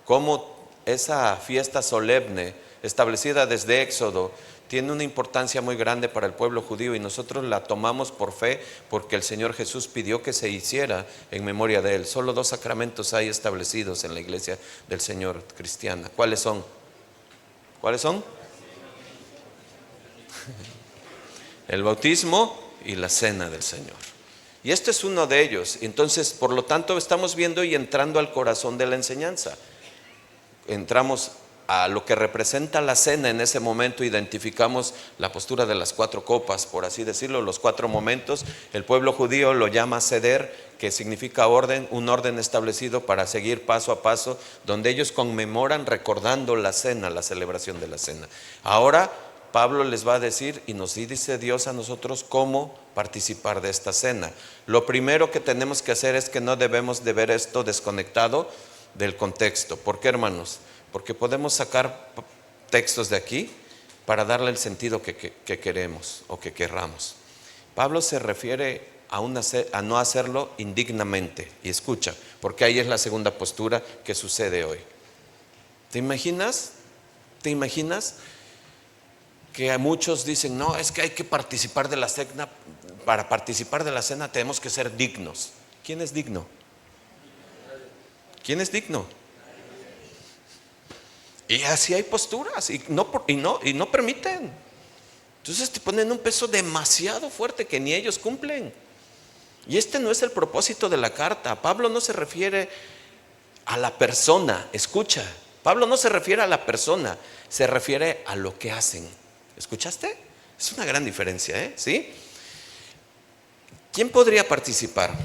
S1: cómo esa fiesta solemne establecida desde Éxodo tiene una importancia muy grande para el pueblo judío y nosotros la tomamos por fe porque el Señor Jesús pidió que se hiciera en memoria de Él. Solo 2 sacramentos hay establecidos en la iglesia del Señor cristiana. ¿Cuáles son? ¿Cuáles son? El bautismo y la cena del Señor. Y este es uno de ellos. Entonces, por lo tanto, estamos viendo y entrando al corazón de la enseñanza. Entramos a lo que representa la cena en ese momento, identificamos la postura de las 4 copas, por así decirlo, los 4 momentos. El pueblo judío lo llama seder, que significa orden, un orden establecido para seguir paso a paso, donde ellos conmemoran recordando la cena, la celebración de la cena. Ahora Pablo les va a decir, y nos dice Dios a nosotros, cómo participar de esta cena. Lo primero que tenemos que hacer es que no debemos de ver esto desconectado del contexto. ¿Por qué, hermanos? Porque podemos sacar textos de aquí para darle el sentido que queremos o que querramos. Pablo se refiere a no hacerlo indignamente. Y escucha, porque ahí es la segunda postura que sucede hoy. ¿Te imaginas? ¿Te imaginas? Que muchos dicen, no, es que hay que participar de la cena. Para participar de la cena tenemos que ser dignos. ¿Quién es digno? ¿Quién es digno? Y así hay posturas y no permiten. Entonces te ponen un peso demasiado fuerte que ni ellos cumplen. Y este no es el propósito de la carta. Pablo no se refiere a la persona. Escucha, Pablo no se refiere a la persona, se refiere a lo que hacen. ¿Escuchaste? Es una gran diferencia, ¿sí? ¿Quién podría participar?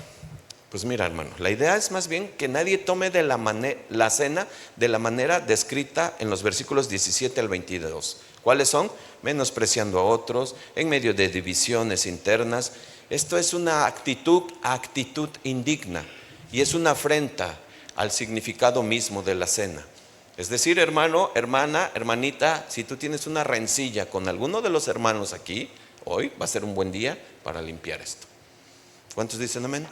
S1: Pues mira, hermano, la idea es más bien que nadie tome de la cena de la manera descrita en los versículos 17 al 22. ¿Cuáles son? Menospreciando a otros, en medio de divisiones internas. Esto es una actitud indigna y es una afrenta al significado mismo de la cena. Es decir, hermano, hermana, hermanita, si tú tienes una rencilla con alguno de los hermanos aquí, hoy va a ser un buen día para limpiar esto. ¿Cuántos dicen amén?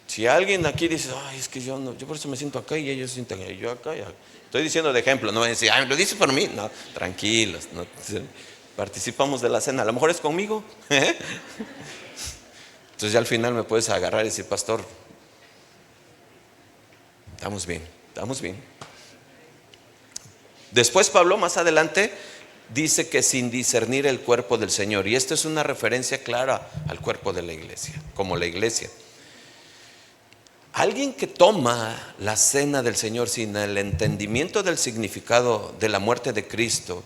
S1: Si alguien aquí dice, ay, es que yo por eso me siento acá y ellos se sienten ahí, yo acá. Estoy diciendo de ejemplo, no voy a decir, ay, lo dices por mí. No, tranquilos, no, participamos de la cena, a lo mejor es conmigo. Entonces ya al final me puedes agarrar y decir, pastor, estamos bien. Después Pablo más adelante dice que sin discernir el cuerpo del Señor, y esto es una referencia clara al cuerpo de la iglesia, como la iglesia. Alguien que toma la cena del Señor sin el entendimiento del significado de la muerte de Cristo,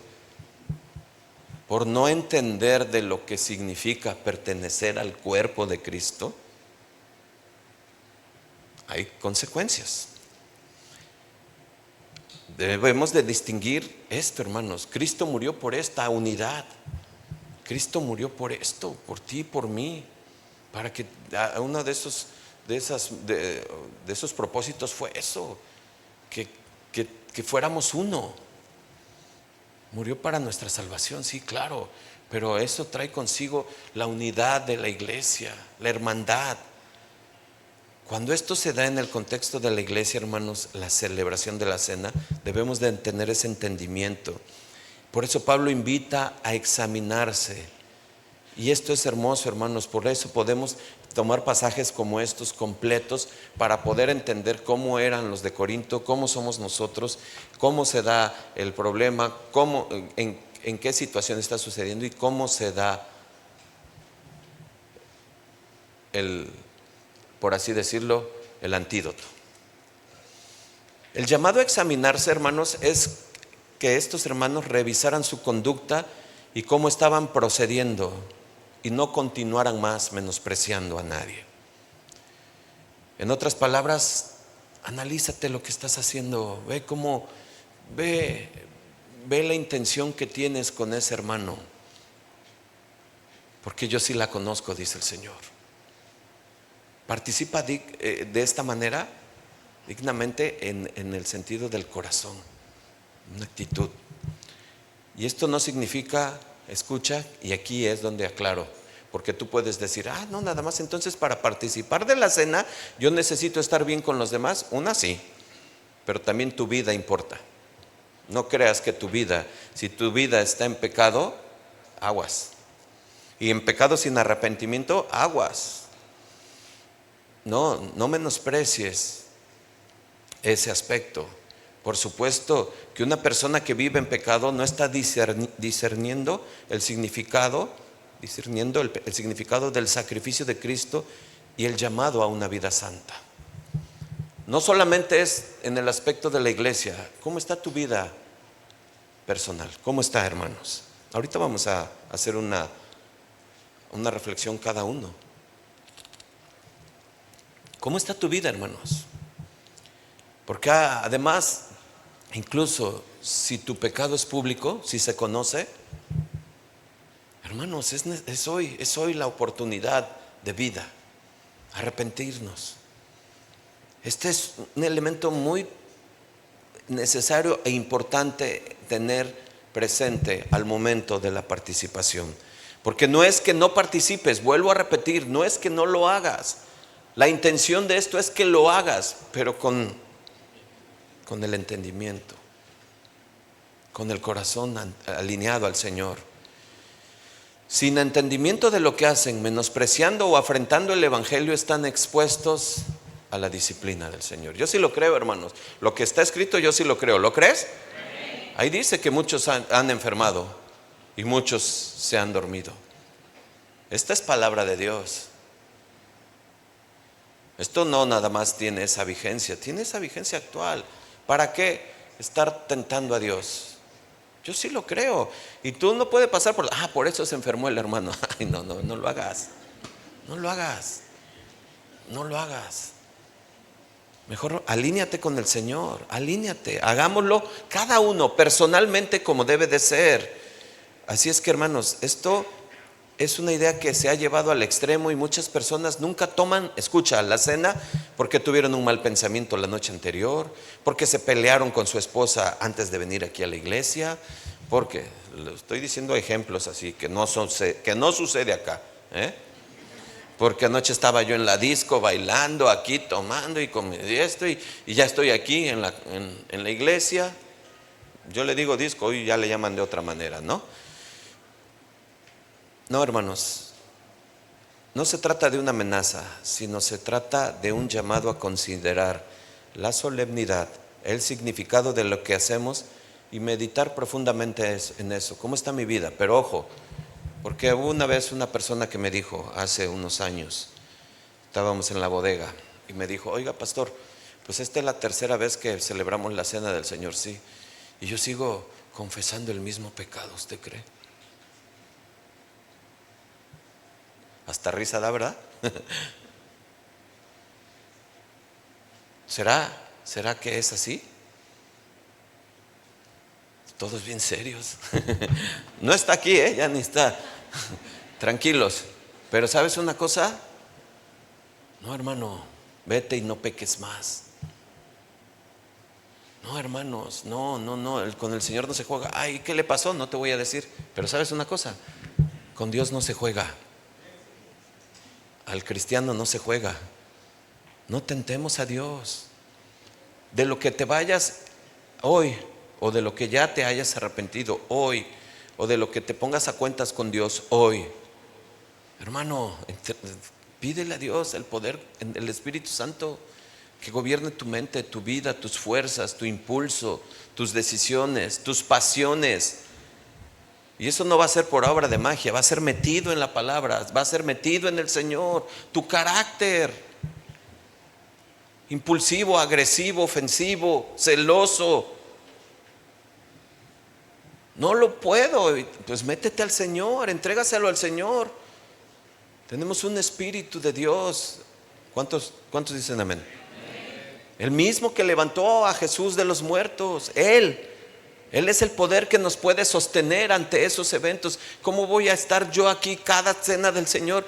S1: por no entender de lo que significa pertenecer al cuerpo de Cristo, hay consecuencias. Debemos de distinguir esto, hermanos. Cristo murió por esta unidad. Cristo murió por esto, por ti y por mí, para que uno de esos propósitos fue eso, que fuéramos uno. Murió para nuestra salvación, sí, claro, pero eso trae consigo la unidad de la iglesia, la hermandad. Cuando esto se da en el contexto de la iglesia, hermanos, la celebración de la cena, debemos de tener ese entendimiento. Por eso Pablo invita a examinarse. Y esto es hermoso, hermanos, por eso podemos tomar pasajes como estos completos para poder entender cómo eran los de Corinto, cómo somos nosotros, cómo se da el problema, en qué situación está sucediendo y cómo se da por así decirlo, el antídoto. El llamado a examinarse, hermanos, es que estos hermanos revisaran su conducta y cómo estaban procediendo y no continuaran más menospreciando a nadie. En otras palabras, analízate lo que estás haciendo, ve la intención que tienes con ese hermano, porque yo sí la conozco, dice el Señor. Participa de esta manera, dignamente, en el sentido del corazón, una actitud. Y esto no significa, escucha, y aquí es donde aclaro, porque tú puedes decir, no, nada más entonces para participar de la cena yo necesito estar bien con los demás. Una sí, pero también tu vida importa. No creas que tu vida, si tu vida está en pecado, aguas. Y en pecado sin arrepentimiento, aguas. No menosprecies ese aspecto. Por supuesto que una persona que vive en pecado no está discerniendo el significado del sacrificio de Cristo y el llamado a una vida santa. No solamente es en el aspecto de la iglesia. ¿Cómo está tu vida personal? ¿Cómo está, hermanos? Ahorita vamos a hacer una reflexión cada uno. ¿Cómo está tu vida, hermanos? Porque además, incluso si tu pecado es público, si se conoce, hermanos, es hoy la oportunidad de vida, arrepentirnos. Este es un elemento muy necesario e importante tener presente al momento de la participación. Porque no es que no participes, vuelvo a repetir, no es que no lo hagas. La intención de esto es que lo hagas, pero con el entendimiento, con el corazón alineado al Señor. Sin entendimiento de lo que hacen, menospreciando o afrentando el Evangelio, están expuestos a la disciplina del Señor. Yo sí lo creo, hermanos. Lo que está escrito yo sí lo creo. ¿Lo crees? Ahí dice que muchos han enfermado y muchos se han dormido. Esta es palabra de Dios. Esto no nada más tiene esa vigencia, tiene esa vigencia actual. ¿Para qué estar tentando a Dios? Yo sí lo creo. Y tú no puedes pasar por eso se enfermó el hermano. Ay, no lo hagas. No lo hagas. No lo hagas. Mejor alíñate con el Señor, alíñate, hagámoslo cada uno personalmente como debe de ser. Así es que, hermanos, esto es una idea que se ha llevado al extremo y muchas personas nunca toman, escucha, la cena porque tuvieron un mal pensamiento la noche anterior, porque se pelearon con su esposa antes de venir aquí a la iglesia, porque le estoy diciendo ejemplos así que no sucede acá, porque anoche estaba yo en la disco bailando aquí, tomando y con esto y ya estoy aquí en la iglesia. Yo le digo disco, hoy ya le llaman de otra manera, ¿no? No, hermanos, no se trata de una amenaza, sino se trata de un llamado a considerar la solemnidad, el significado de lo que hacemos y meditar profundamente en eso. ¿Cómo está mi vida? Pero ojo, porque hubo una vez una persona que me dijo hace unos años, estábamos en la bodega y me dijo, oiga, pastor, pues esta es la tercera vez que celebramos la cena del Señor, sí, y yo sigo confesando el mismo pecado, ¿usted cree? Hasta risa da, ¿verdad? ¿Será que es así? Todos bien serios. No está aquí, ya ni está. Tranquilos. Pero ¿sabes una cosa? No, hermano, vete y no peques más. No, hermanos, no, con el Señor no se juega. Ay, ¿qué le pasó? No te voy a decir. Pero ¿sabes una cosa? Con Dios no se juega. Al cristiano no se juega. No tentemos a Dios. De lo que te vayas hoy, o de lo que ya te hayas arrepentido hoy, o de lo que te pongas a cuentas con Dios hoy, hermano, pídele a Dios el poder del Espíritu Santo que gobierne tu mente, tu vida, tus fuerzas, tu impulso, tus decisiones, tus pasiones. Y eso no va a ser por obra de magia, va a ser metido en la palabra, va a ser metido en el Señor. Tu carácter, impulsivo, agresivo, ofensivo, celoso, no lo puedo, pues métete al Señor, entrégaselo al Señor. Tenemos un Espíritu de Dios. ¿Cuántos dicen amén? El mismo que levantó a Jesús de los muertos, Él es el poder que nos puede sostener ante esos eventos. ¿Cómo voy a estar yo aquí cada cena del Señor?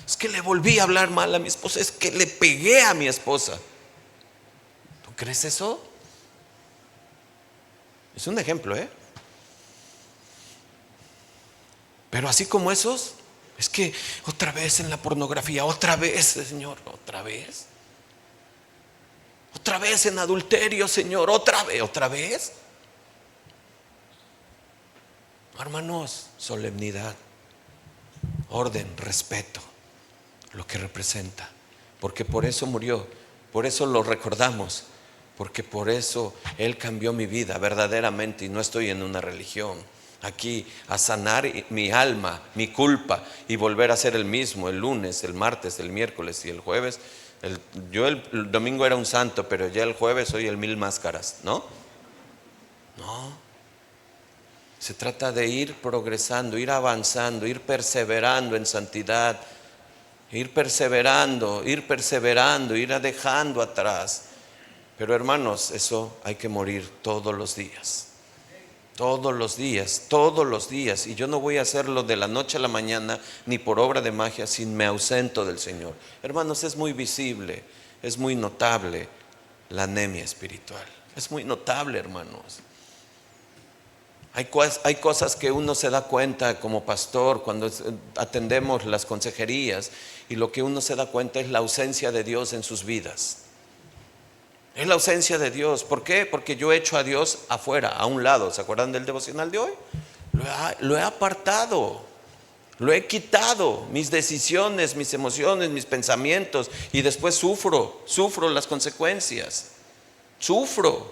S1: Es que le volví a hablar mal a mi esposa, es que le pegué a mi esposa. ¿Tú crees eso? Es un ejemplo, ¿eh? Pero así como esos, es que otra vez en la pornografía, otra vez, Señor, otra vez. Otra vez en adulterio, Señor, otra vez. Hermanos, solemnidad, orden, respeto, lo que representa. Porque por eso murió, por eso lo recordamos, porque por eso Él cambió mi vida verdaderamente y no estoy en una religión. Aquí a sanar mi alma, mi culpa y volver a ser el mismo el lunes, el martes, el miércoles y el jueves. Yo el domingo era un santo, pero ya el jueves soy el 1000 máscaras, ¿no? No. Se trata de ir progresando, ir avanzando, ir perseverando en santidad, ir perseverando, ir dejando atrás. Pero hermanos, eso hay que morir todos los días. Todos los días, todos los días. Y yo no voy a hacerlo de la noche a la mañana, ni por obra de magia, si me ausento del Señor. Hermanos, es muy visible, es muy notable la anemia espiritual. Es muy notable, hermanos. Hay cosas que uno se da cuenta como pastor cuando atendemos las consejerías, y lo que uno se da cuenta es la ausencia de Dios en sus vidas. Es la ausencia de Dios. ¿Por qué? Porque yo he hecho a Dios afuera, a un lado. ¿Se acuerdan del devocional de hoy? Lo he apartado, lo he quitado, mis decisiones, mis emociones, mis pensamientos, y después sufro las consecuencias. Sufro.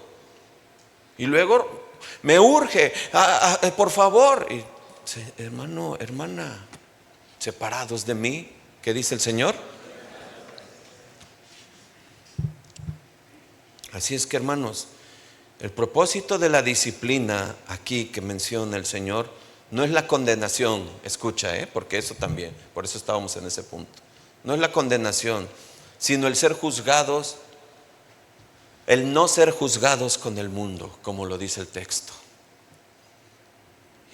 S1: Y luego me urge, por favor. Y, hermano, hermana, separados de mí, ¿qué dice el Señor? Así es que, hermanos, el propósito de la disciplina aquí que menciona el Señor no es la condenación. Escucha, porque eso también, por eso estábamos en ese punto. No es la condenación, sino el ser juzgados, el no ser juzgados con el mundo, como lo dice el texto.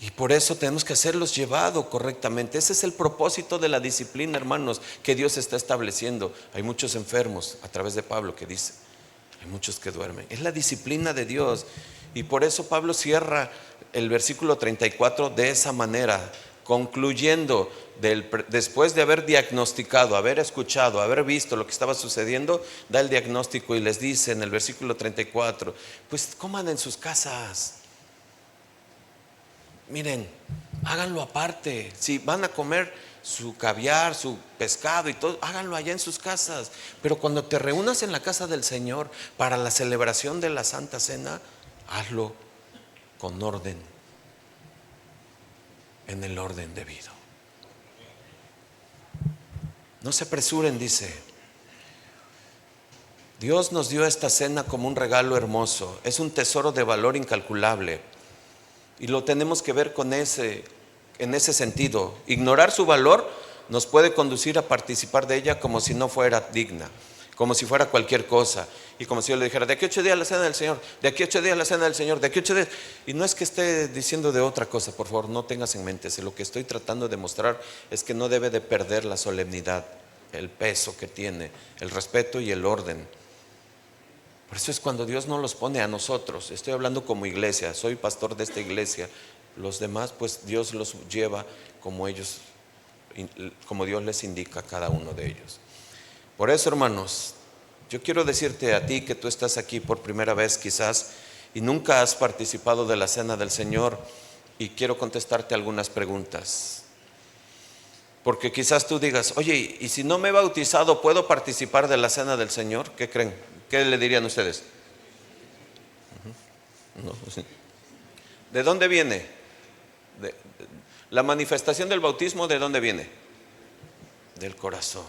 S1: Y por eso tenemos que hacerlos llevado correctamente. Ese es el propósito de la disciplina, hermanos, que Dios está estableciendo. Hay muchos enfermos, a través de Pablo, que dice: hay muchos que duermen. Es la disciplina de Dios. Y por eso Pablo cierra el versículo 34 de esa manera, concluyendo después de haber diagnosticado, haber escuchado, haber visto lo que estaba sucediendo, da el diagnóstico y les dice en el versículo 34: pues coman en sus casas. Miren, háganlo aparte. Si van a comer su caviar, su pescado y todo, háganlo allá en sus casas. Pero cuando te reúnas en la casa del Señor para la celebración de la Santa Cena, hazlo con orden, en el orden debido. No se apresuren, dice. Dios nos dio esta cena como un regalo hermoso. Es un tesoro de valor incalculable, y lo tenemos que ver en ese sentido. Ignorar su valor nos puede conducir a participar de ella como si no fuera digna, como si fuera cualquier cosa, y como si yo le dijera: de aquí 8 días la cena del Señor, de aquí 8 días la cena del Señor, de aquí 8 días. Y no es que esté diciendo de otra cosa, por favor, no tengas en mente. Lo que estoy tratando de mostrar es que no debe de perder la solemnidad, el peso que tiene, el respeto y el orden. Por eso es cuando Dios nos los pone a nosotros. Estoy hablando como iglesia, soy pastor de esta iglesia. Los demás, pues Dios los lleva como Dios les indica a cada uno de ellos. Por eso, hermanos, yo quiero decirte a ti que tú estás aquí por primera vez quizás y nunca has participado de la cena del Señor, y quiero contestarte algunas preguntas. Porque quizás tú digas: oye, ¿y si no me he bautizado, puedo participar de la cena del Señor? ¿Qué creen? ¿Qué le dirían ustedes? No. ¿De dónde viene? La manifestación del bautismo, ¿de dónde viene? Del corazón.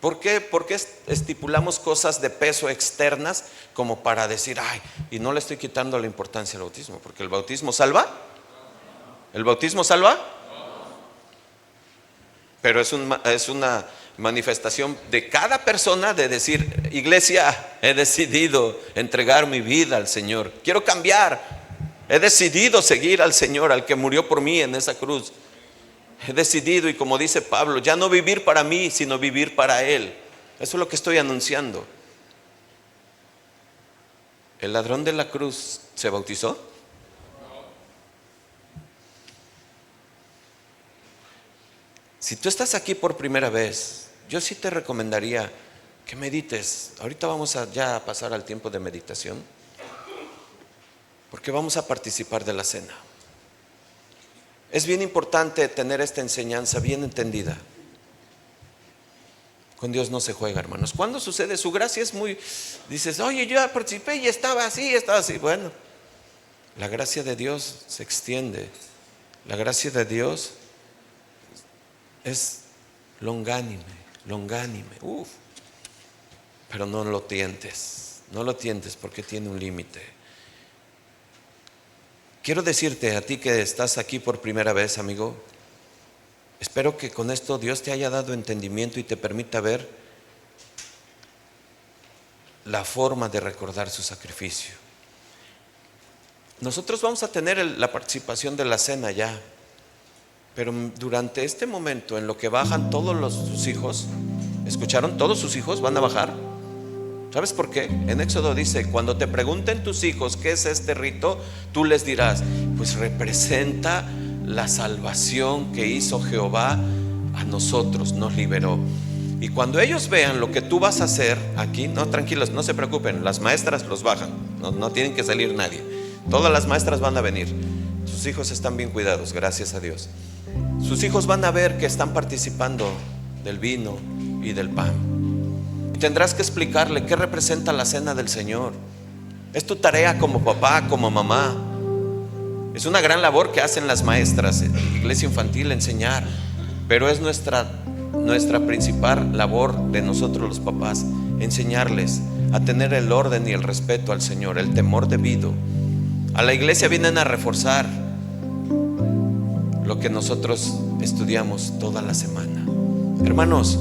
S1: ¿Por qué? Porque estipulamos cosas de peso externas como para decir: ay, y no le estoy quitando la importancia al bautismo, porque el bautismo salva. ¿El bautismo salva? Pero es una manifestación de cada persona de decir: iglesia, he decidido entregar mi vida al Señor, quiero cambiar, he decidido seguir al Señor, al que murió por mí en esa cruz. He decidido, y como dice Pablo, ya no vivir para mí, sino vivir para Él. Eso es lo que estoy anunciando. ¿El ladrón de la cruz se bautizó? Si tú estás aquí por primera vez, yo sí te recomendaría que medites. Ahorita vamos ya a pasar al tiempo de meditación, porque vamos a participar de la cena. Es bien importante tener esta enseñanza bien entendida. Con Dios no se juega, hermanos. ¿Cuándo sucede? Su gracia es muy... Dices, oye, yo ya participé y estaba así, estaba así. Bueno, la gracia de Dios se extiende. La gracia de Dios es longánime. Pero no lo tientes. No lo tientes porque tiene un límite. Quiero decirte a ti que estás aquí por primera vez, amigo, espero que con esto Dios te haya dado entendimiento y te permita ver la forma de recordar su sacrificio. Nosotros vamos a tener la participación de la cena ya, pero durante este momento en lo que bajan todos sus hijos, ¿escucharon? Todos sus hijos van a bajar. ¿Sabes por qué? En Éxodo dice, cuando te pregunten tus hijos qué es este rito, tú les dirás, pues representa la salvación que hizo Jehová a nosotros, nos liberó. Y cuando ellos vean lo que tú vas a hacer aquí, no, tranquilos, no se preocupen, las maestras los bajan, no tienen que salir nadie. Todas las maestras van a venir. Sus hijos están bien cuidados, gracias a Dios. Sus hijos van a ver que están participando del vino y del pan. Y tendrás que explicarle qué representa la cena del Señor. Es tu tarea como papá, como mamá. Es una gran labor que hacen las maestras en iglesia infantil, enseñar. Pero es nuestra principal labor de nosotros los papás, enseñarles a tener el orden y el respeto al Señor, el temor debido. A la iglesia vienen a reforzar lo que nosotros estudiamos toda la semana. Hermanos,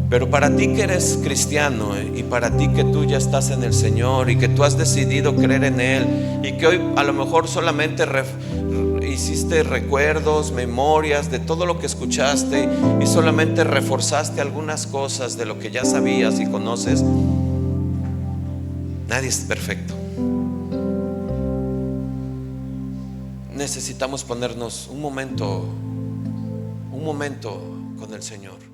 S1: pero para ti que eres cristiano y para ti que tú ya estás en el Señor y que tú has decidido creer en Él y que hoy a lo mejor solamente hiciste recuerdos, memorias de todo lo que escuchaste y solamente reforzaste algunas cosas de lo que ya sabías y conoces, nadie es perfecto. Necesitamos ponernos un momento con el Señor.